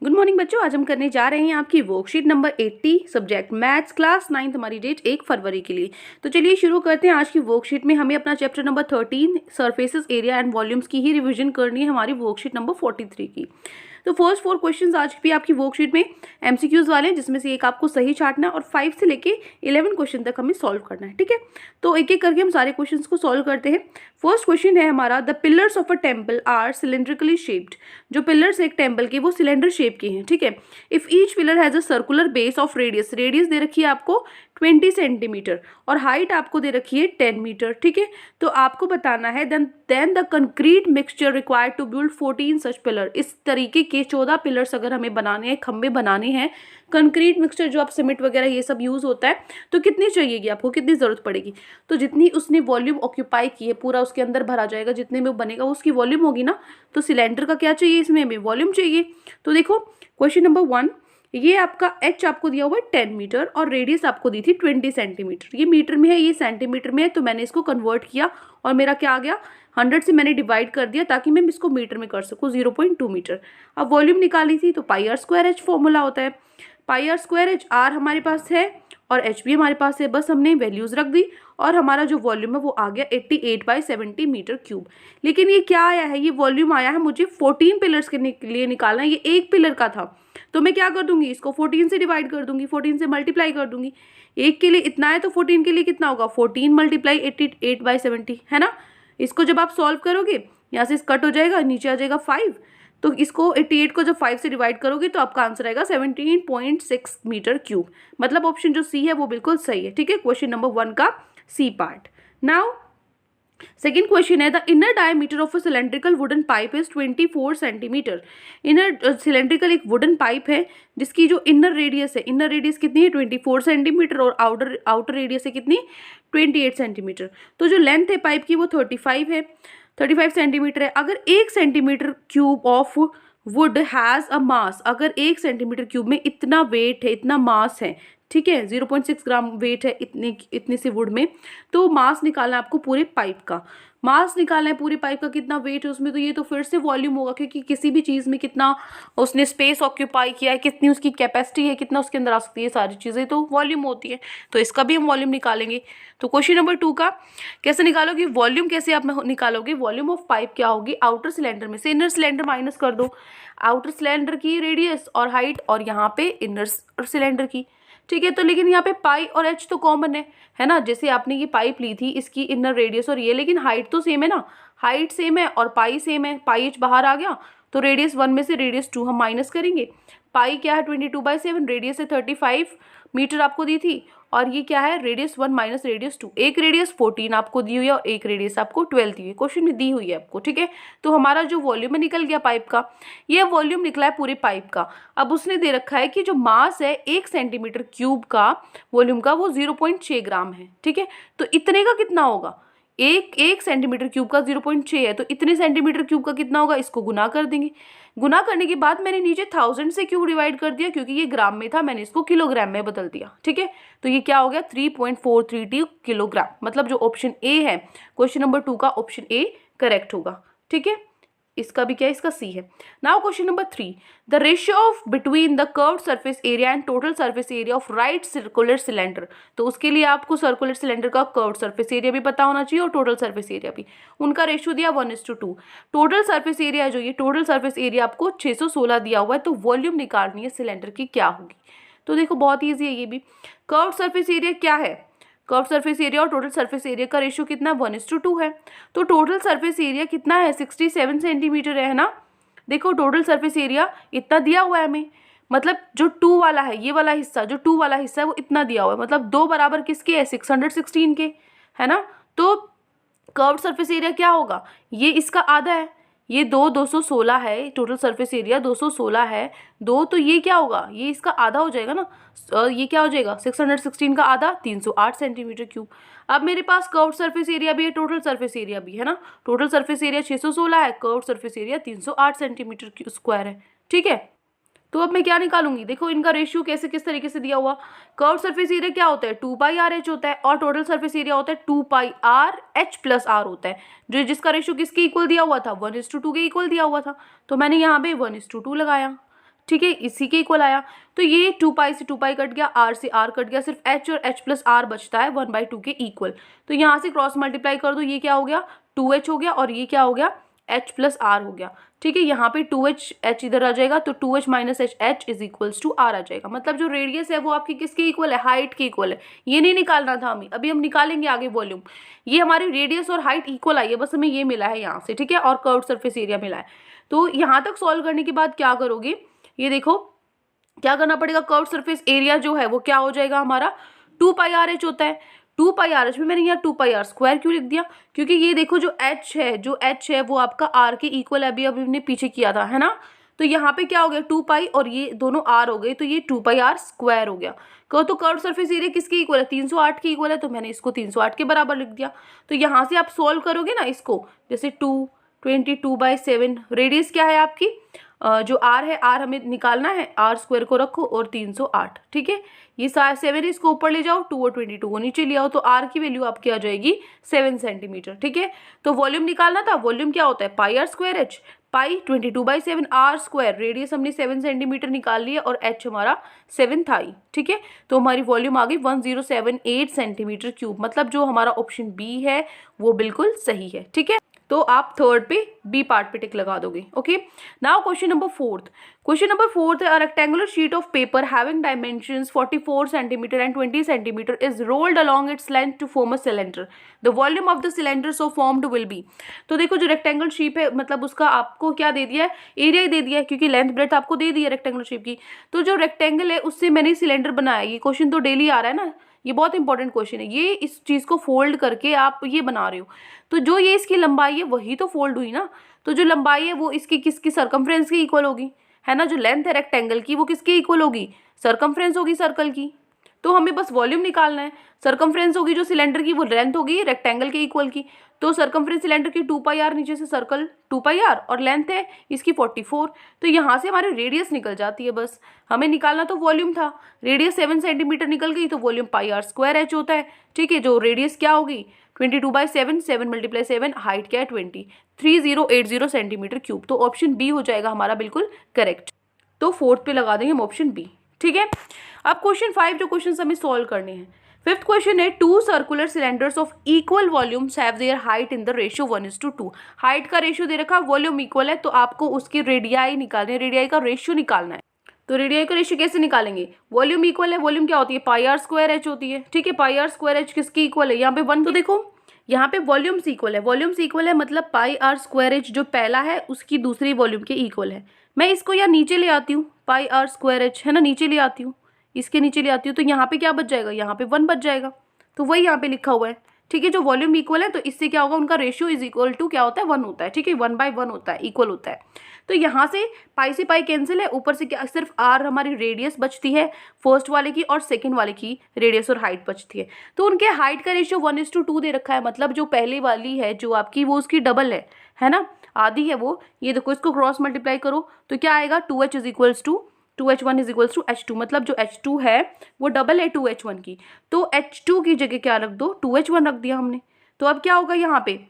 Good morning बच्चों, आज हम करने जा रहे हैं आपकी worksheet number 80 subject maths class 9th। हमारी डेट 1 फरवरी के लिए। तो चलिए शुरू करते हैं। आज की वर्कशीट में हमें अपना chapter number 13 surfaces area and volumes की ही रिवीजन करनी है, हमारी वर्कशीट नंबर 43 की। तो फर्स्ट 4 क्वेश्चंस आज भी आपकी वर्कशीट में एमसीक्यूज वाले हैं, जिसमें से एक आपको सही छांटना है और 5 से लेके 11 क्वेश्चन तक हमें सॉल्व करना है। ठीक है, तो एक एक करके हम सारे क्वेश्चंस को सॉल्व करते हैं। फर्स्ट क्वेश्चन है हमारा, the pillars of a temple are cylindrically shaped. जो पिलर्स एक टेम्पल के वो सिलेंडर शेप के हैं। ठीक है, if each pillar has a circular base of radius, radius दे रखी है आपको 20 सेंटीमीटर और हाइट आपको दे रखी है 10 मीटर। ठीक है, तो आपको बताना है then the concrete mixture required to build 14 such pillar. इस तरीके के 14 पिलर्स अगर हमें बनाने हैं, खंबे बनाने हैं, कंक्रीट मिक्सचर जो आप सीमेंट वगैरह ये सब यूज होता है, तो कितनी चाहिएगी आपको, कितनी जरूरत पड़ेगी। तो जितनी उसने वॉल्यूम ऑक्यूपाई की है पूरा उसके अंदर भरा जाएगा, जितने में बनेगा उसकी वॉल्यूम होगी ना। तो सिलेंडर का क्या चाहिए, इसमें हमें वॉल्यूम चाहिए। तो देखो क्वेश्चन नंबर 1, ये आपका एच आपको दिया हुआ है 10 मीटर और रेडियस आपको दी थी 20 सेंटीमीटर। ये मीटर में है, ये सेंटीमीटर में है, तो मैंने इसको कन्वर्ट किया और मेरा क्या आ गया, 100 से मैंने डिवाइड कर दिया ताकि मैं इसको मीटर में कर सकूँ, 0.2 मीटर। अब वॉल्यूम निकाली थी तो पाई आर स्क्वायर एच फॉर्मूला होता है। Pi r square h, are हमारे पास है और एच भी हमारे पास है, बस हमने वैल्यूज रख दी और हमारा जो वॉल्यूम है वो आ गया 88/70 मीटर क्यूब। लेकिन ये क्या आया है, ये वॉल्यूम आया है मुझे 14 पिलर्स के लिए निकालना है। ये एक पिलर का था, तो मैं क्या कर दूंगी, इसको 14 से डिवाइड कर दूंगी, 14 से मल्टीप्लाई कर दूंगी। एक के लिए इतना है तो 14 के लिए कितना होगा, 14 मल्टीप्लाई 88/70 है ना। इसको जब आप सॉल्व करोगे, यहाँ से कट हो जाएगा, नीचे आ जाएगा 5, तो इसको 88 को जब 5 से डिवाइड करोगे तो आपका आंसर आएगा 17.6 मीटर क्यूब। मतलब ऑप्शन जो सी है वो बिल्कुल सही है। ठीक है, क्वेश्चन नंबर 1 का C part. Now second question है, the inner diameter of a cylindrical wooden pipe is 24 centimetre. Inner cylindrical एक वुडन पाइप है जिसकी जो इनर रेडियस है, इनर रेडियस कितनी है 24 सेंटीमीटर और आउटर रेडियस है कितनी 28 सेंटीमीटर। तो जो लेंथ है पाइप की वो 35 सेंटीमीटर है। अगर 1 centimetre cube of wood has a mass, अगर 1 सेंटीमीटर क्यूब में इतना वेट है, इतना मास है, ठीक है, 0.6 ग्राम वेट है इतने से वुड में, तो मास निकालना है आपको पूरे पाइप का। मास निकालना है पूरे पाइप का, कितना वेट है उसमें, तो ये तो फिर से वॉल्यूम होगा, क्योंकि किसी भी चीज़ में कितना उसने स्पेस ऑक्यूपाई किया है, कितनी उसकी कैपेसिटी है, कितना उसके अंदर आ सकती है, सारी चीज़ें तो वॉल्यूम होती है। तो इसका भी हम वॉल्यूम निकालेंगे। तो क्वेश्चन नंबर 2 का कैसे निकालोगे वॉल्यूम, कैसे आप निकालोगे वॉल्यूम ऑफ पाइप, क्या होगी, आउटर सिलेंडर में से इनर सिलेंडर माइनस कर दो, आउटर सिलेंडर की रेडियस और हाइट और यहाँ पे इनर सिलेंडर की। ठीक है, तो लेकिन यहाँ पे पाई और एच तो कॉमन है ना। जैसे आपने ये पाइप ली थी, इसकी इनर रेडियस और ये, लेकिन हाइट तो सेम है ना, हाइट सेम है और पाई सेम है, पाई एच बाहर आ गया, तो रेडियस 1 में से रेडियस 2 हम माइनस करेंगे। पाई क्या है 22/7, रेडियस है 35 मीटर आपको दी थी, और ये क्या है रेडियस 1 माइनस रेडियस 2, एक रेडियस 14 आपको दी हुई है और एक रेडियस आपको 12 दी हुई है, क्वेश्चन में दी हुई है आपको। ठीक है, तो हमारा जो वॉल्यूम है निकल गया पाइप का, ये वॉल्यूम निकला है पूरे पाइप का। अब उसने दे रखा है कि जो मास है 1 सेंटीमीटर क्यूब का वॉल्यूम का वो 0.6 ग्राम है। ठीक है, तो इतने का कितना होगा, एक सेंटीमीटर क्यूब का 0.6 है, तो इतने सेंटीमीटर क्यूब का कितना होगा, इसको गुना कर देंगे। गुना करने के बाद मैंने नीचे 1000 से क्यों डिवाइड कर दिया, क्योंकि ये ग्राम में था, मैंने इसको किलोग्राम में बदल दिया। ठीक है, तो ये क्या हो गया 3.432 किलोग्राम। मतलब जो ऑप्शन ए है क्वेश्चन नंबर 2 का, ऑप्शन ए करेक्ट होगा। ठीक है, इसका भी क्या, इसका सी है। Now question number 3, the ratio of between the curved surface area and total surface area of right circular cylinder. तो उसके लिए आपको सर्कुलर सिलेंडर का कर्व्ड सरफेस एरिया भी पता होना चाहिए और टोटल सरफेस एरिया भी। उनका रेशियो दिया 1:2। टोटल सरफेस एरिया जो ये टोटल सरफेस एरिया आपको 616 दिया हुआ है, तो वॉल्यूम निकालनी है सिलेंडर की, क्या होगी। तो देखो बहुत ईजी है ये भी। कर्व्ड सरफेस एरिया क्या है, कर्व सरफेस एरिया और टोटल सरफेस एरिया का रेशियो कितना 1:2 है। तो टोटल सरफेस एरिया कितना है 67 सेंटीमीटर है ना। देखो टोटल सरफेस एरिया इतना दिया हुआ है हमें, मतलब जो 2 वाला है, ये वाला हिस्सा जो 2 वाला हिस्सा है वो इतना दिया हुआ है, मतलब 2 बराबर किसके है 616 के, है ना। तो कर्व सरफेस एरिया क्या होगा, ये इसका आधा है, ये 216 है, टोटल सरफेस एरिया 216 है, 2 तो ये क्या होगा, ये इसका आधा हो जाएगा ना। ये क्या हो जाएगा 616 का आधा 308 सेंटीमीटर क्यूब। अब मेरे पास कर्व सरफेस एरिया भी है, टोटल सरफेस एरिया भी है ना। टोटल सरफेस एरिया 616 है, curve surface area 308 centimetre square है। ठीक है, तो अब मैं क्या निकालूंगी, देखो इनका रेशियो कैसे किस तरीके से दिया हुआ। कर्व सरफेस एरिया क्या होता है 2πr/h होता है, और टोटल सरफेस एरिया होता है 2πr/h+r होता है, जो जिसका रेशियो किसके इक्वल दिया हुआ था 1:2 के इक्वल दिया हुआ था। तो मैंने यहाँ पे 1:2 लगाया। ठीक है, इसी के इक्वल आया। तो ये 2 पाई से 2 पाई कट गया, r से r कट गया, सिर्फ h और h प्लस r बचता है 1/2 के इक्वल। तो यहाँ से क्रॉस मल्टीप्लाई कर दो, ये क्या हो गया 2h हो गया और ये क्या हो गया h प्लस r हो गया। ठीक है, यहाँ पे 2h h इधर आ जाएगा तो 2h minus H h is equals to r आ जाएगा। मतलब जो रेडियस है वो आपकी किसके इक्वल है, हाइट के इक्वल है। ये नहीं निकालना था हमें, अभी हम निकालेंगे आगे वॉल्यूम। ये हमारी रेडियस और हाइट इक्वल आई है, बस हमें ये मिला है यहाँ से। ठीक है, और कर्व्ड सरफेस एरिया मिला है। तो यहाँ तक सॉल्व करने के बाद क्या करोगे, ये देखो क्या करना पड़ेगा, कर्व्ड सरफेस एरिया जो है वो क्या हो जाएगा हमारा 2 पाई आर एच होता है। 2 पाई आर एच में मैंने यहाँ 2 पाई आर स्क्वायर क्यों लिख दिया, क्योंकि ये देखो जो एच है वो आपका आर के इक्वल अभी हमने पीछे किया था, है ना। तो यहाँ पे क्या हो गया 2 पाई और ये दोनों आर हो गए, तो ये 2 पाई आर स्क्वायर हो गया। कहो तो कर्व्ड सरफेस एरिया किसके इक्वल है, 308 के इक्वल है, तो मैंने इसको 308 के बराबर लिख दिया। तो यहाँ से आप सोल्व करोगे ना इसको, जैसे 22/7 रेडियस क्या है आपकी, जो आर है, आर हमें निकालना है, आर स्क्वायर को रखो और 308। ठीक है, ये 7 इसको ऊपर ले जाओ, 2 और 22 को नीचे ले आओ, तो आर की वैल्यू आपकी आ जाएगी 7 सेंटीमीटर। ठीक है, तो वॉल्यूम निकालना था, वॉल्यूम क्या होता है pi r square h, pi 22/7 r square, radius हमने 7 सेंटीमीटर निकाल लिया और एच हमारा 7 था ही। ठीक है, तो हमारी वॉल्यूम आ गई 1078 सेंटीमीटर क्यूब। मतलब जो हमारा ऑप्शन बी है वो बिल्कुल सही है। ठीक है, तो आप थर्ड पे बी पार्ट पे टिक लगा दोगे। Okay, now question number fourth. Question number fourth है, a rectangular sheet of paper having dimensions 44 centimetre and 20 centimetre is rolled along its length to form a cylinder. The volume of the cylinder so formed will be. तो देखो जो rectangular shape है, मतलब उसका आपको क्या दे दिया है, एरिया ही दे दिया है, क्योंकि लेंथ ब्रेथ आपको दे दी है रेक्टेंगुलर शेप की। तो जो रेक्टेंगल है उससे मैंने सिलेंडर बनाया। ये क्वेश्चन तो डेली आ रहा है ना, ये बहुत इंपॉर्टेंट क्वेश्चन है। ये इस चीज़ को फोल्ड करके आप ये बना रहे हो, तो जो ये इसकी लंबाई है वही तो फोल्ड हुई ना। तो जो लंबाई है वो इसकी किसकी सरकमफ्रेंस की इक्वल होगी, है ना। जो लेंथ है रेक्टेंगल की वो किसकी इक्वल होगी, सरकमफ्रेंस होगी सर्कल की। तो हमें बस वॉल्यूम निकालना है। सरकमफ्रेंस होगी जो सिलेंडर की, वो लेंथ होगी रेक्टेंगल के इक्वल की। तो सरकमफ्रेंस सिलेंडर की 2 पाई आर, नीचे से सर्कल 2 पाई आर और लेंथ है इसकी 44। तो यहाँ से हमारी रेडियस निकल जाती है। बस हमें निकालना तो वॉल्यूम था, रेडियस 7 सेंटीमीटर निकल गई, तो volume pi r square h होता है। ठीक है, जो रेडियस क्या होगी 22/7, 7 × 7, हाइट क्या है 20, 3080 सेंटीमीटर क्यूब। तो ऑप्शन बी हो जाएगा हमारा बिल्कुल करेक्ट। तो फोर्थ पे लगा देंगे हम ऑप्शन बी। ठीक है, अब क्वेश्चन 5 जो क्वेश्चन हमें सॉल्व करने हैं। फिफ्थ क्वेश्चन है, 2 circular cylinders of equal volumes have their height in the ratio 1:2। Height का रेशियो दे रखा, वॉल्यूम इक्वल है, तो आपको उसकी रेडियाई निकालनी है, रेडियाई का रेशियो निकालना है। तो रेडियाई का रेशियो कैसे निकालेंगे, वॉल्यूम इक्वल है, वॉल्यूम क्या होती है पाई आर स्क्वायर एच होती है। ठीक है, पाई आर स्क्वायर एच किसकी इक्वल है, यहाँ पे 1। तो देखो यहाँ पे वॉल्यूम्स इक्वल है, वॉल्यूम्स इक्वल है मतलब पाई आर स्क्वायर एच जो पहला है उसकी दूसरी वॉल्यूम के इक्वल है। मैं इसको यहाँ नीचे ले आती हूँ, पाई आर स्क्वायर एच है ना, नीचे ले आती हूँ, इसके नीचे ले आती हूँ, तो यहाँ पे क्या बच जाएगा, यहाँ पे 1 बच जाएगा। तो वही यहाँ पे लिखा हुआ है। ठीक है, जो वॉल्यूम इक्वल है तो इससे क्या होगा, उनका रेशियो इज इक्वल टू क्या होता है 1 होता है। ठीक है, 1/1 होता है, इक्वल होता है। तो यहाँ से पाई कैंसिल है, ऊपर से क्या सिर्फ आर हमारी रेडियस बचती है फर्स्ट वाले की, और सेकंड वाले की रेडियस और हाइट बचती है। तो उनके हाइट का रेशियो 1:2 दे रखा है, मतलब जो पहले वाली है जो आपकी वो उसकी डबल है ना, आधी है वो। ये देखो इसको क्रॉस मल्टीप्लाई करो तो क्या आएगा 2h is equals to 2h1 is equals to h2, मतलब जो h2 है वो डबल है 2h1 की। तो h2 की जगह क्या रख दो 2h1 रख दिया हमने। तो अब क्या होगा यहाँ पे,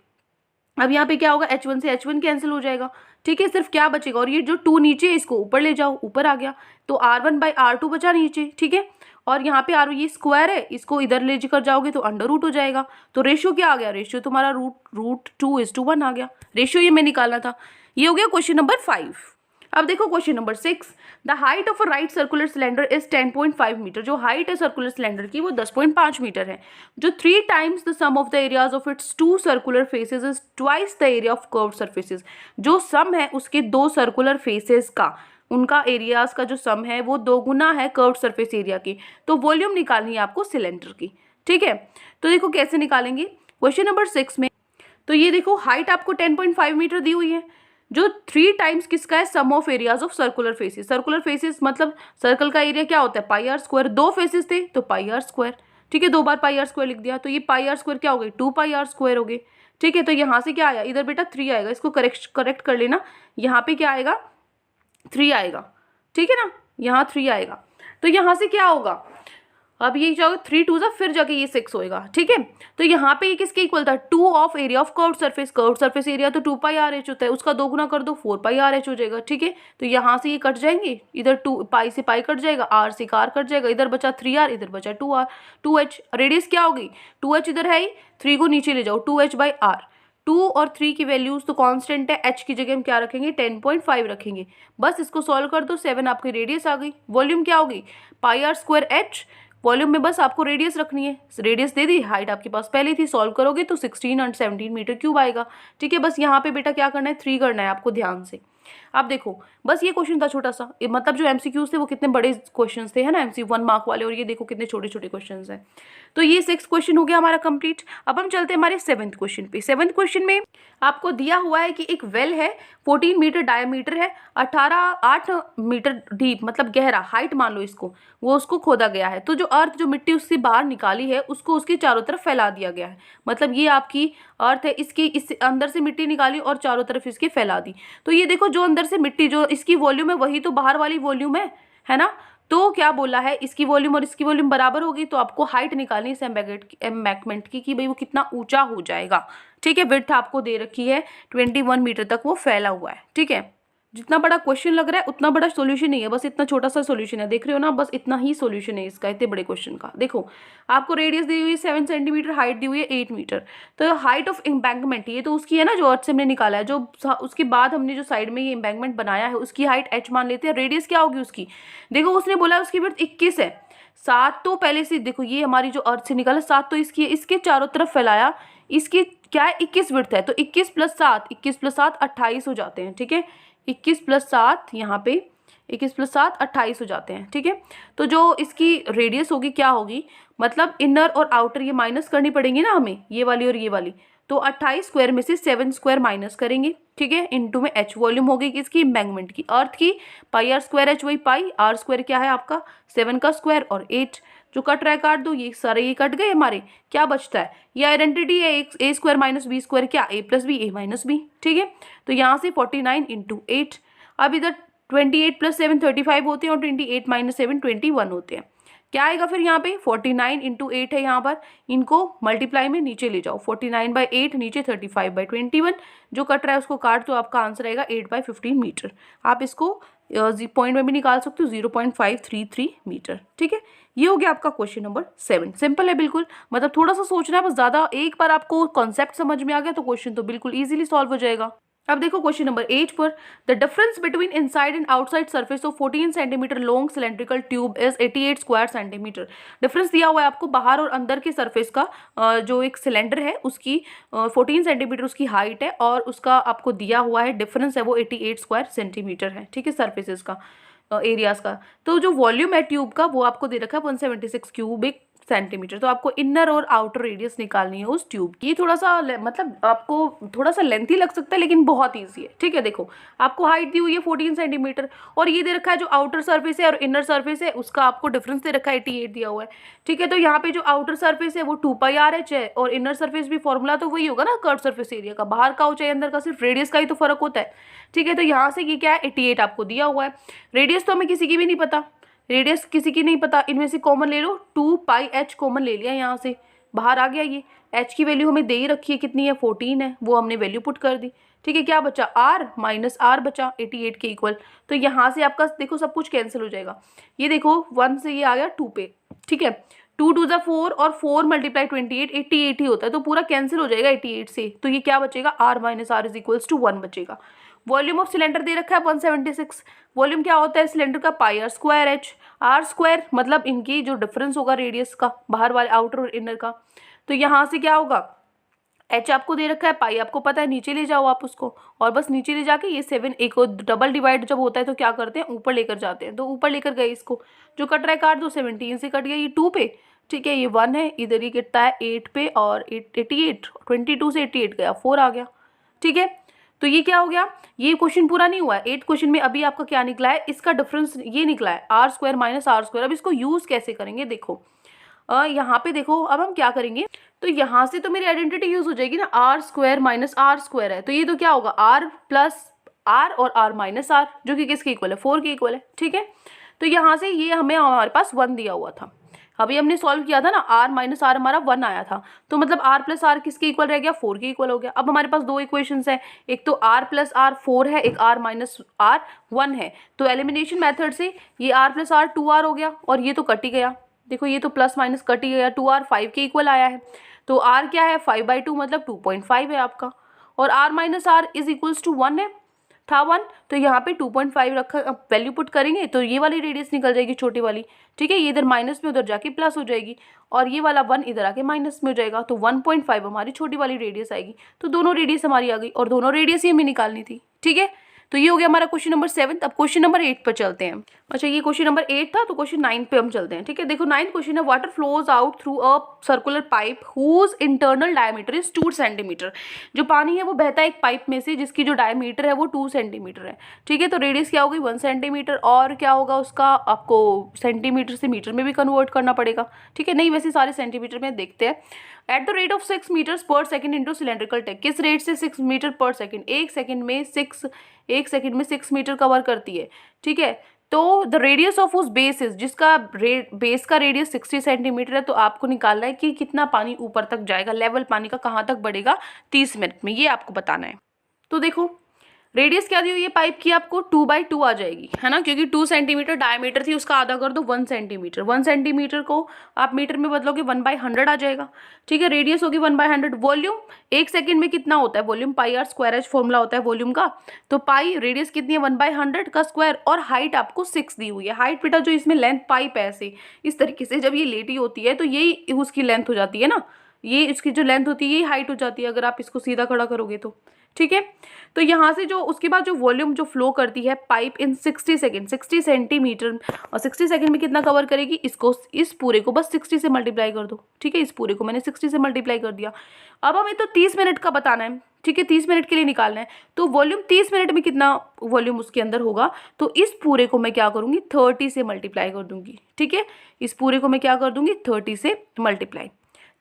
अब यहाँ पे क्या होगा h1 से h1 कैंसिल हो जाएगा। ठीक है, सिर्फ क्या बचेगा, और ये जो 2 नीचे इसको ऊपर ले जाओ, ऊपर आ गया, तो r1/r2 बचा नीचे। ठीक है, और यहाँ पे आर ये स्क्वायर है, इसको इधर ले कर जाओगे तो अंडर रूट हो जाएगा। तो रेशियो क्या आ गया, रेशियो तुम्हारा √2:1 आ गया। रेशियो ये मैं निकालना था। ये हो गया क्वेश्चन नंबर 5। अब देखो question number 6, the height of a right circular cylinder is 10.5 metre. जो हाइट है सर्कुलर सिलेंडर की वो 10.5 मीटर है। जो 3 times the sum of the areas of its 2 circular faces is twice the area of curved surfaces. जो sum है उसके 2 circular faces का, उनका एरियाज का जो सम है वो 2 गुना है कर्व्ड सरफेस एरिया की। तो वॉल्यूम निकालनी है आपको सिलेंडर की। ठीक है, तो देखो कैसे निकालेंगे क्वेश्चन नंबर 6 में। तो ये देखो हाइट आपको 10.5 मीटर दी हुई है, जो 3 टाइम्स किसका है sum of areas of circular faces. Circular faces मतलब सर्कल का एरिया क्या होता है पाई आर स्क्वायर। 2 फेसेस थे तो पाई आर स्क्वायर। ठीक है, 2 बार पाई आर स्क्वायर लिख दिया, तो ये पाई आर स्क्वायर क्या हो गई 2 पाई आर स्क्वायर हो गए। ठीक है, तो यहाँ से क्या आया, इधर बेटा 3 आएगा, इसको करेक्ट कर लेना। यहाँ पे क्या आएगा 3 आएगा। ठीक है ना, यहाँ 3 आएगा। तो यहाँ से क्या होगा, अब ये जाओ 3 2 जा, फिर जाके ये 6 होएगा, ठीक है। तो यहाँ पे ये किसके इक्वल था, 2 of area of curved surface area तो 2 पाई आर एच होता है, उसका दोगुना कर दो 4 पाई आर एच हो जाएगा, ठीक है। तो यहाँ से ये कट जाएंगे, इधर 2 पाई से पाई कट जाएगा, आर से कार कट जाएगा, इधर बचा 3r, इधर बचा 2r 2h। रेडियस क्या होगी, 2h इधर है ही, 3 को नीचे ले जाओ, 2h बाई आर। 2 और 3 की वैल्यूज तो कांस्टेंट है, h की जगह हम क्या रखेंगे 10.5 रखेंगे। बस इसको सॉल्व कर दो, 7 आपकी रेडियस आ गई। वॉल्यूम क्या होगी, पाई आर स्क्वायर h। वॉल्यूम में बस आपको रेडियस रखनी है, रेडियस दे दी, हाइट आपके पास पहले थी, सॉल्व करोगे तो 16 और 17 मीटर क्यूब आएगा, ठीक है। बस यहाँ पे बेटा क्या करना है, 3 करना है आपको ध्यान से। आप देखो बस ये क्वेश्चन था छोटा सा, मतलब जो एमसीक्यूज थे वो कितने बड़े क्वेश्चंस थे, है ना, एमसी 1 मार्क वाले, और ये देखो कितने छोटे छोटे क्वेश्चंस हैं। तो ये 6 क्वेश्चन हो गया हमारा कंप्लीट। अब हम चलते हैं हमारे 7th क्वेश्चन पे। 7th क्वेश्चन में आपको दिया हुआ है कि एक वेल है, 14 मीटर डायमीटर है, 8 मीटर डीप मतलब गहरा, हाइट मान लो इसको, वो उसको खोदा गया है। तो जो अर्थ जो मिट्टी उससे बाहर निकाली है उसको उसके चारों तरफ फैला दिया गया है। मतलब ये आपकी अर्थ है, इसकी इस अंदर से मिट्टी निकाली और चारों तरफ इसके फैला दी। तो ये देखो जो अंदर से मिट्टी जो इसकी वॉल्यूम है वही तो बाहर वाली वॉल्यूम है ना। तो क्या बोला है, इसकी वॉल्यूम और इसकी वॉल्यूम बराबर होगी, तो आपको हाइट निकालनी है एम्बैंकमेंट की कि भाई वो कितना ऊंचा हो जाएगा, ठीक है। विड्थ आपको दे रखी है 21 मीटर तक वो फैला हुआ है, ठीक है। जितना बड़ा क्वेश्चन लग रहा है उतना बड़ा सॉल्यूशन नहीं है, बस इतना छोटा सा सॉल्यूशन है, देख रहे हो ना, बस इतना ही सॉल्यूशन है इसका, इतने बड़े क्वेश्चन का। देखो आपको रेडियस दी हुई है 7 सेंटीमीटर, हाइट दी हुई है 8 मीटर। तो हाइट ऑफ एम्बैंकमेंट ये तो उसकी है ना, जो अर्थ से हमने निकाला है, जो उसके बाद हमने जो साइड में ये एम्बैंकमेंट बनाया है उसकी हाइट h मान लेते हैं। रेडियस क्या होगी उसकी, देखो उसने बोला है उसकी विड्थ 21 है। 7 तो पहले से देखो, ये हमारी जो अर्थ से निकाला 7 तो इसकी है, इसके चारों तरफ फैलाया, इसकी क्या है 21 विड्थ है, तो 21 + 7 28 हो जाते हैं, ठीक है। 21 + 7 यहाँ पे 21 + 7 28 हो जाते हैं, ठीक है। तो जो इसकी रेडियस होगी क्या होगी, मतलब इनर और आउटर ये माइनस करनी पड़ेंगी ना हमें, ये वाली और ये वाली। तो 28 स्क्वायर में से 7 स्क्वायर माइनस करेंगे, ठीक है, इनटू में h वॉल्यूम होगी किसकी, एम्बैंकमेंट की, अर्थ की। पाई आर स्क्वायर h वही पाई, आर स्क्वायर क्या है आपका 7 का स्क्वायर और 8 जो कट रहा है काट दो, ये सारे ये कट गए हमारे, क्या बचता है, ये आइडेंटिटी है a square minus b square क्या a + b a - b, ठीक है। तो यहाँ से 49 × 8। अब इधर 28 + 7 35 होते हैं और 28 - 7 21 होते हैं। क्या आएगा फिर यहाँ पे 49 × 8 है यहाँ पर, इनको मल्टीप्लाई में नीचे ले जाओ, 49/8 नीचे 35/21, जो कट रहा है उसको काट तो आपका आंसर आएगा 8/15 मीटर। आप इसको पॉइंट में भी निकाल सकते हो 0.533 मीटर, ठीक है। ये हो गया आपका क्वेश्चन नंबर 7। सिंपल है बिल्कुल, मतलब थोड़ा सा सोचना है बस, ज़्यादा एक बार आपको कॉन्सेप्ट समझ में आ गया तो क्वेश्चन तो बिल्कुल ईजिली सॉल्व हो जाएगा। अब देखो क्वेश्चन नंबर 8 पर, the difference between inside and outside surface of 14 centimetre long cylindrical tube is 88 square centimetre. Difference दिया हुआ है आपको बाहर और अंदर के सरफेस का, जो एक सिलेंडर है उसकी 14 सेंटीमीटर उसकी हाइट है और उसका आपको दिया हुआ है डिफरेंस है वो 88 स्क्वायर सेंटीमीटर है, ठीक है, सरफेसेस का एरियाज का। तो जो वॉल्यूम है ट्यूब का वो आपको दे रखा है 176 क्यूबिक सेंटीमीटर। तो आपको इनर और आउटर रेडियस निकालनी है उस ट्यूब की। थोड़ा सा मतलब आपको थोड़ा सा लेंथी लग सकता है लेकिन बहुत ईजी है, ठीक है। देखो आपको हाइट दी हुई है 14 सेंटीमीटर और ये दे रखा है जो आउटर सरफेस है और इनर सरफेस है उसका आपको डिफरेंस दे रखा है 88 दिया हुआ है, ठीक है। तो यहाँ पे जो आउटर सरफेस है वो 2πRh है और इनर सरफेस भी फॉर्मूला तो वही होगा ना कर्व सरफेस एरिया का, बाहर का हो चाहे अंदर का, सिर्फ रेडियस का ही तो फर्क होता है, ठीक है। तो यहाँ से ये क्या है 88 आपको दिया हुआ है। रेडियस तो हमें किसी की भी नहीं पता, रेडियस किसी की नहीं पता, इनमें से कॉमन ले लो, 2πh कॉमन ले लिया, यहाँ से बाहर आ गया ये। h की वैल्यू हमें दे ही रखी है, कितनी है 14 है, वो हमने वैल्यू पुट कर दी, ठीक है। क्या बचा r - r बचा 88 के इक्वल। तो यहाँ से आपका देखो सब कुछ कैंसिल हो जाएगा, ये देखो 1 से ये आ गया 2 पे, ठीक है। 2 2 = 4 और 4 × 28 88 ही होता है, तो पूरा कैंसिल हो जाएगा 88 से। तो ये क्या बचेगा r - r = 1 बचेगा। वॉल्यूम ऑफ सिलेंडर दे रखा है 176। वॉल्यूम क्या होता है सिलेंडर का, pi r square h। R square मतलब इनकी जो डिफरेंस होगा रेडियस का बाहर वाले आउटर और इनर का। तो यहाँ से क्या होगा, h आपको दे रखा है, पाई आपको पता है, नीचे ले जाओ आप उसको, और बस नीचे ले जाके ये 7 एक डबल डिवाइड जब होता है तो क्या करते हैं ऊपर लेकर जाते हैं, तो ऊपर लेकर गए इसको, जो कट रहा है काट दो, 17 से कट गया ये 2 पे, ठीक है। ये 1 है, इधर ही कितना है 8 पे और 88 22 से 88 गया 4 आ गया, ठीक है। तो ये क्या हो गया, ये क्वेश्चन पूरा नहीं हुआ है। 8 क्वेश्चन में अभी आपका क्या निकला है, इसका डिफरेंस ये निकला है r² - r²। अब इसको यूज कैसे करेंगे, देखो यहाँ पे देखो, अब हम क्या करेंगे, तो यहाँ से तो मेरी आइडेंटिटी यूज हो जाएगी ना, r² - r² है, तो ये तो क्या होगा r + r और r - r, जो कि किसके इक्वल है 4 के इक्वल है, ठीक है। तो यहाँ से ये हमें हमारे पास 1 दिया हुआ था, अभी हमने सॉल्व किया था ना, r माइनस आर हमारा 1 आया था, तो मतलब r प्लस आर किसके इक्वल रह गया, 4 के इक्वल हो गया। अब हमारे पास दो इक्वेशंस है, एक तो r प्लस आर 4 है, एक r माइनस आर 1 है। तो एलिमिनेशन मेथड से ये r प्लस आर 2r हो गया और ये तो कट ही गया। देखो ये तो प्लस माइनस कट ही गया, 2r 5 के इक्वल आया है। तो r क्या है, 5/2 मतलब 2.5 है आपका, और r minus r is equals to 1 है, था 1, तो यहाँ पे 2.5 रखा, वैल्यू पुट करेंगे तो ये वाली रेडियस निकल जाएगी छोटी वाली, ठीक है। ये इधर माइनस में उधर जाके प्लस हो जाएगी, और ये वाला 1 इधर आके माइनस में हो जाएगा, तो 1.5 हमारी छोटी वाली रेडियस आएगी। तो दोनों रेडियस हमारी आ गई, और दोनों रेडियस ही हमें निकालनी थी, ठीक है। तो ये हो गया हमारा क्वेश्चन नंबर 7। अब क्वेश्चन नंबर 8 पर चलते हैं। अच्छा ये क्वेश्चन नंबर 8 था, तो क्वेश्चन 9 पे हम चलते हैं, ठीक है। देखो 9th क्वेश्चन है, water flows out through a circular pipe whose internal diameter is 2 centimetre. जो पानी है वो बहता है एक पाइप में से जिसकी जो डायमीटर है वो 2 सेंटीमीटर है, ठीक है। तो रेडियस क्या होगी, 1 सेंटीमीटर, और क्या होगा उसका, आपको सेंटीमीटर से मीटर में भी कन्वर्ट करना पड़ेगा, ठीक है। नहीं वैसे सारे सेंटीमीटर में देखते हैं। At the rate of 6 metres per second into cylindrical tank, किस रेट से 6 मीटर पर सेकेंड, एक सेकेंड में 6 मीटर कवर करती है, ठीक है। तो द रेडियस ऑफ उस बेस इज, जिसका बेस का रेडियस 60 सेंटीमीटर है, तो आपको निकालना है कि कितना पानी ऊपर तक जाएगा, लेवल पानी का कहाँ तक बढ़ेगा 30 मिनट में, ये आपको बताना है। तो देखो रेडियस क्या दी हुई है पाइप की, आपको 2/2 आ जाएगी, है ना, क्योंकि 2 सेंटीमीटर डायमीटर थी, उसका आधा कर दो 1 सेंटीमीटर, 1 सेंटीमीटर को आप मीटर में बदलोगे 1/100 आ जाएगा, ठीक है। रेडियस होगी 1/100। वॉल्यूम एक सेकंड में कितना होता है, volume pi r square h formula होता है वॉल्यूम का, तो पाई रेडियस कितनी है 1/100 का स्क्वायर, और हाइट आपको 6 दी हुई है। हाइट बेटा जो इसमें लेंथ पाइप है ऐसे इस तरीके से जब ये लेटी होती है तो यही उसकी लेंथ हो जाती है ना, ये इसकी जो लेंथ होती है यही हाइट हो जाती है अगर आप इसको सीधा खड़ा करोगे तो, ठीक है। तो यहाँ से जो उसके बाद जो वॉल्यूम जो फ्लो करती है पाइप इन 60 सेकेंड, 60 सेंटीमीटर, और 60 सेकेंड में कितना कवर करेगी, इसको इस पूरे को बस 60 से मल्टीप्लाई कर दो, ठीक है। इस पूरे को मैंने 60 से मल्टीप्लाई कर दिया। अब हमें तो 30 मिनट का बताना है, ठीक है, 30 मिनट के लिए निकालना है। तो वॉल्यूम 30 मिनट में कितना वॉल्यूम उसके अंदर होगा, तो इस पूरे को मैं क्या करूँगी 30 से मल्टीप्लाई कर दूंगी, ठीक है। इस पूरे को मैं क्या कर दूंगी 30 से मल्टीप्लाई,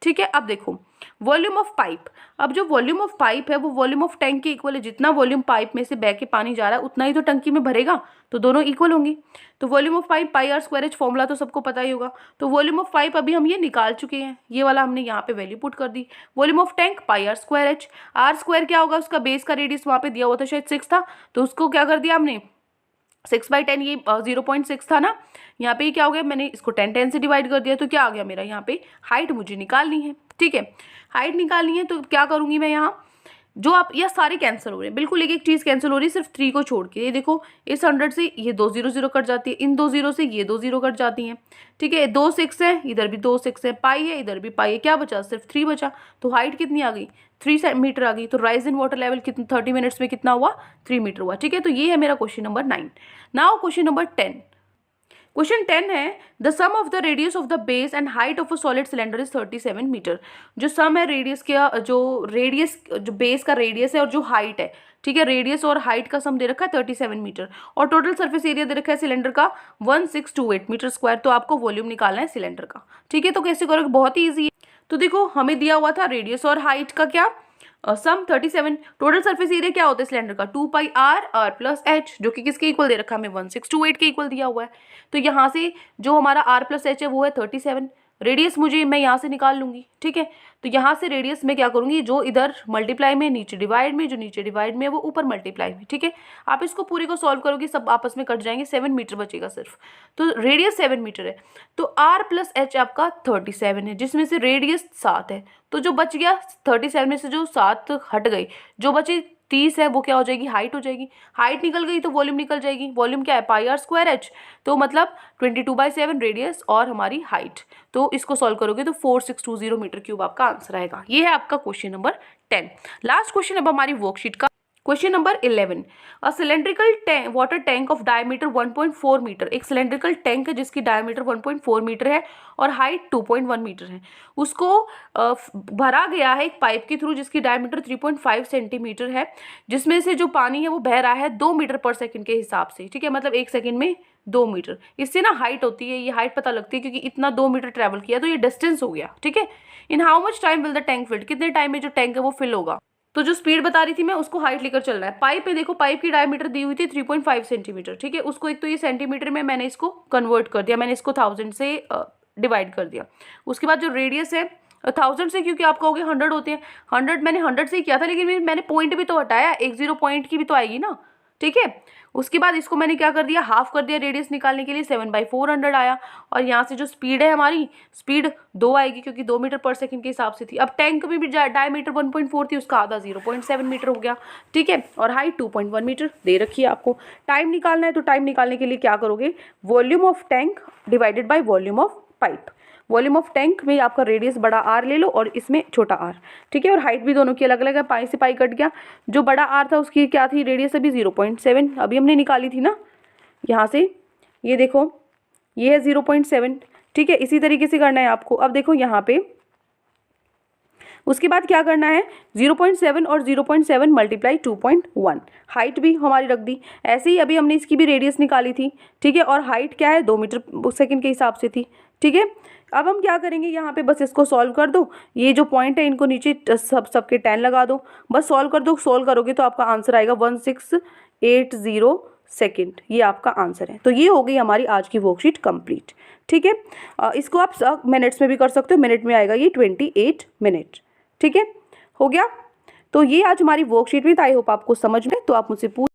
ठीक है। अब देखो वॉल्यूम ऑफ पाइप, अब जो वॉल्यूम ऑफ पाइप है वो वॉल्यूम ऑफ टैंक के इक्वल है, जितना वॉल्यूम पाइप में से बह के पानी जा रहा है उतना ही तो टंकी में भरेगा, तो दोनों इक्वल होंगी। तो volume of pipe pi r square h formula तो सबको पता ही होगा, तो वॉल्यूम ऑफ पाइप अभी हम ये निकाल चुके हैं, ये वाला हमने यहाँ पे वैल्यू पुट कर दी। Volume of tank pi r square h, r square क्या होगा, उसका बेस का रेडियस वहाँ पे दिया हुआ था शायद 6 था, तो उसको क्या कर दिया हमने 6/10, ये 0.6 था ना, यहाँ पे क्या हो गया, मैंने इसको 10 से डिवाइड कर दिया, तो क्या आ गया मेरा यहाँ पे हाइट मुझे निकालनी है, ठीक है। हाइट निकालनी है तो क्या करूँगी मैं, यहाँ जो आप यह सारे कैंसिल हो रहे हैं, बिल्कुल एक एक चीज़ कैंसिल हो रही है सिर्फ 3 को छोड़ के। ये देखो इस 100 से ये 2 0 0 कट जाती है, इन 2 0 से ये 2 0 कट जाती हैं, ठीक है। 2 6 है, इधर भी 2 6 है, पाई है, इधर भी पाई है, क्या बचा सिर्फ 3 बचा, तो हाइट कितनी आ गई 3 मीटर आ गई। तो राइज इन वाटर लेवल कितना 30 मिनट्स में कितना हुआ 3 मीटर हुआ, ठीक है। तो ये है मेरा question number 9। Now question number 10। Question 10 है the sum of the radius of the base and height of a solid cylinder is 37 metre. जो सम है रेडियस का, जो बेस का रेडियस है और जो हाइट है, ठीक है, रेडियस और हाइट का सम दे रखा है 37 मीटर, और टोटल सरफेस एरिया दे रखा है सिलेंडर का 1628 मीटर स्क्वायर। तो आपको वॉल्यूम निकालना है सिलेंडर का, ठीक है। तो कैसे करोगे, बहुत ही ईजी है। तो देखो हमें दिया हुआ था रेडियस और हाइट का क्या सम 37, टोटल सरफेस एरिया क्या होता है सिलेंडर का 2πr प्लस एच, जो कि किसके इक्वल दे रखा है हमें 1628 के इक्वल दिया हुआ है। तो यहाँ से जो हमारा r प्लस एच है वो है 37, रेडियस मुझे मैं यहाँ से निकाल लूंगी, ठीक है। तो यहाँ से रेडियस में क्या करूँगी, जो इधर मल्टीप्लाई में नीचे डिवाइड में, जो नीचे डिवाइड में वो ऊपर मल्टीप्लाई में, ठीक है। आप इसको पूरे को सॉल्व करोगे सब आपस में कट जाएंगे, 7 मीटर बचेगा सिर्फ। तो रेडियस 7 मीटर है, तो r प्लस एच आपका 37 है, जिसमें से रेडियस 7 है, तो जो बच गया 37 में से जो 7 हट गई, जो बची 30 है वो क्या हो जाएगी, हाइट हो जाएगी। हाइट निकल गई तो वॉल्यूम निकल जाएगी, वॉल्यूम क्या है पाई आर स्क्वायर एच, तो मतलब 22/7 रेडियस और हमारी हाइट। तो इसको सॉल्व करोगे तो 4620 मीटर क्यूब आपका आंसर आएगा। ये है आपका क्वेश्चन नंबर 10। लास्ट क्वेश्चन अब हमारी वर्कशीट का question number 11। A cylindrical water tank of diameter 1.4 metre, एक सिलेंड्रिकल टैंक है जिसकी डायमीटर 1.4 मीटर है और हाइट 2.1 मीटर है, उसको भरा गया है एक पाइप के थ्रू जिसकी डायमीटर 3.5 सेंटीमीटर है, जिसमें से जो पानी है वो बह रहा है 2 मीटर पर सेकंड के हिसाब से, ठीक है, मतलब एक सेकंड में 2 मीटर। इससे ना हाइट होती है, ये हाइट पता लगती है क्योंकि इतना 2 मीटर ट्रेवल किया तो ये डिस्टेंस हो गया, ठीक है। In how much time will the tank fill, कितने टाइम में जो टैंक है वो फिल होगा। तो जो स्पीड बता रही थी मैं उसको हाइट लेकर चल रहा है। पाइप पे देखो पाइप की डायमीटर दी हुई थी 3.5 सेंटीमीटर, ठीक है, उसको एक तो ये सेंटीमीटर में मैंने इसको कन्वर्ट कर दिया, मैंने इसको 1000 से डिवाइड कर दिया। उसके बाद जो रेडियस है 1000 से, क्योंकि आप कहोगे 100 होते हैं, 100 मैंने 100 से ही किया था, लेकिन मैंने पॉइंट भी तो हटाया, एक 0 पॉइंट की भी तो आएगी ना, ठीक है। उसके बाद इसको मैंने क्या कर दिया, हाफ कर दिया रेडियस निकालने के लिए, 7/400 आया। और यहाँ से जो स्पीड है हमारी, स्पीड 2 आएगी क्योंकि 2 मीटर पर सेकंड के हिसाब से थी। अब टैंक में भी डायमीटर 1.4 थी, उसका आधा 0.7 मीटर हो गया, ठीक है। और हाइट 2.1 मीटर दे रखी है आपको। टाइम निकालना है तो टाइम निकालने के लिए क्या करोगे, volume of tank divided by volume of pipe. Volume of tank में आपका रेडियस बड़ा आर ले लो और इसमें छोटा आर, ठीक है। और हाइट भी दोनों की अलग अलग है, पाई से पाई कट गया। जो बड़ा आर था उसकी क्या थी रेडियस, अभी 0.7 अभी हमने निकाली थी ना यहाँ से, ये देखो ये है 0.7, ठीक है। इसी तरीके से करना है आपको। अब देखो यहाँ पे उसके बाद क्या करना है, 0.7 और 0.7 मल्टीप्लाई 2.1, हाइट भी हमारी रख दी। ऐसे ही अभी हमने इसकी भी रेडियस निकाली थी, ठीक है। और हाइट क्या है 2 मीटर सेकंड के हिसाब से थी, ठीक है। अब हम क्या करेंगे, यहाँ पे बस इसको सॉल्व कर दो, ये जो पॉइंट है इनको नीचे सबके 10 लगा दो, बस सॉल्व कर दो। सॉल्व करोगे तो आपका आंसर आएगा 1680 सेकेंड, ये आपका आंसर है। तो ये हो गई हमारी आज की वर्कशीट कंप्लीट, ठीक है। इसको आप मिनट्स में भी कर सकते हो, मिनट में आएगा ये 28 मिनट, ठीक है। हो गया। तो ये आज हमारी वर्कशीट में, आई होप आपको समझ में, तो आप मुझसे पूछ